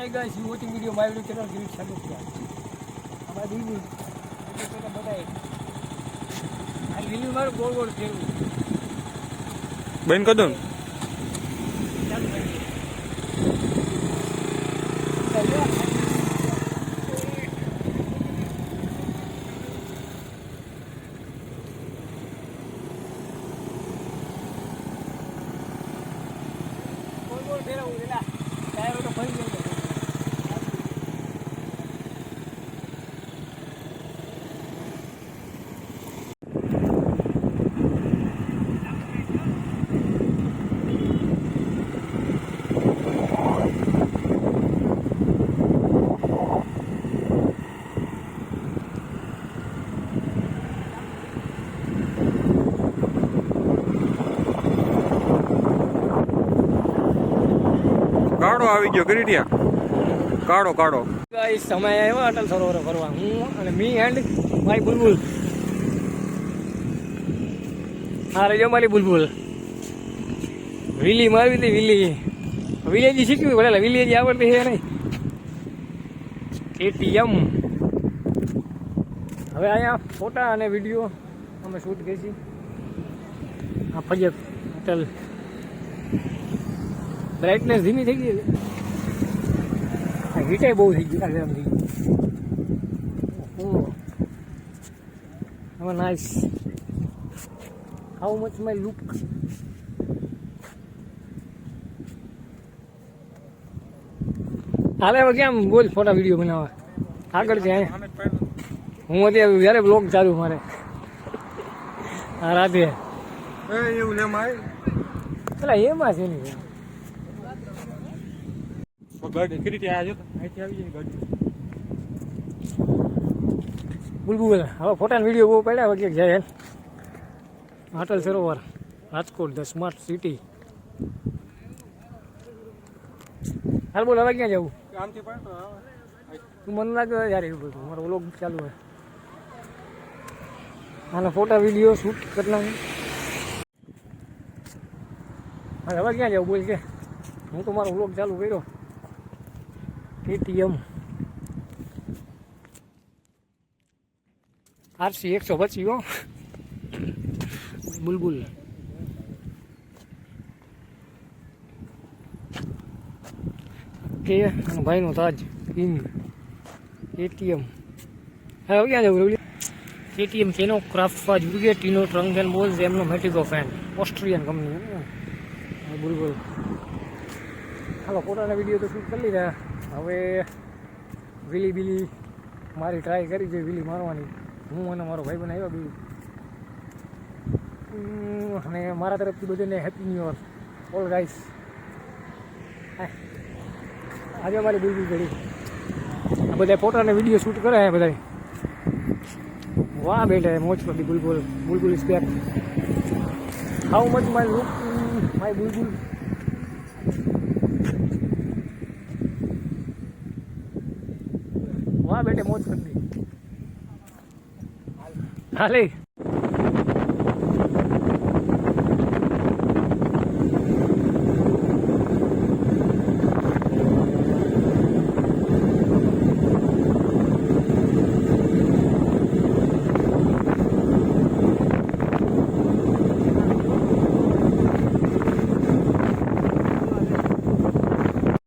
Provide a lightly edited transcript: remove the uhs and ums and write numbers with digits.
Hey guys, you watching video my video channel Girish Sagotia. અમારા દીદી એટલે બધાય આ લીલું મારું ગોળ ગોળ ફેરવું બેન કદો ગોળ ગોળ ફેરવું એલા ટાયરો તો ફરી જાય કાળો આવી ગયો ગરીડિયા કાળો કાળો ગાઈસ સમય આવ્યો અટલ સરોવર ફરવા હું અને મી એન્ડ મારી બુલબુલ હા રેજો મારી બુલબુલ વીલી મારવી હતી વિલેજી શીખવી પડે વિલેજી આવડતી છે નહીં KTM હવે અહીંયા ફોટા અને વિડીયો અમે શૂટ કરીશું આ ફજત અટલ બ્રાઇટનેસ ધીમી થઈ ગઈ હીટાઈ બહુ થઈ ગઈ આરામથી હવે nice how much my look હાલે હવે કેમ બોલ ફોટા વિડીયો બનાવવા આગળ છે હું અત્યારે જ્યારે બ્લોગ ચાલુ મારે હા રાધે એવું લે માય પેલા એમાં છે નહીં ગાડી કરી ત્યાં આવ્યો અહીંથી આવી જાય ગાડી બુલબુલ હવે ફોટા વિડીયો બહુ પડ્યા વગેરે જાય Atal Sarovar Rajkot the smart city હાલ બોલ હવે ક્યાં જવું આમથી પણ તું મને લાગે યાર એવું બધું મારો વ્લોગ ચાલુ હોય આના ફોટા વિડીયો શૂટ કરી નાખું હા હવે ક્યાં જવું બોલ કે હું તો મારો વ્લોગ ચાલુ કર્યો KTM RC 125 હો બુલબુલ કે ભાઈનો તાજ ઇન KTM હવે ક્યાં જવું KTM કેનો ક્રાફ્ટ ફાજ ટીનો ટ્રંક એન્ડ બોલ્સ એમનો મેટિગો ફેન ઓસ્ટ્રિયન કંપની બુલબુલ હાલો ફોટાના વિડીયો તો શૂટ કરી લીધા હવે વીલી બીલી મારી ટ્રાય કરી છે વીલી મારવાની હું અને મારો ભાઈ બને આવ્યો બી અને મારા તરફથી બધાને happy new year all guys આજે મારી બુલબુલ કરી આ બધા ફોટાને વિડીયો શૂટ કરે બધા વાહ બેટા મોજ પડી Bulbul is back how much my look my Bulbul વાહ બેટે મોજ કરી દી હાલે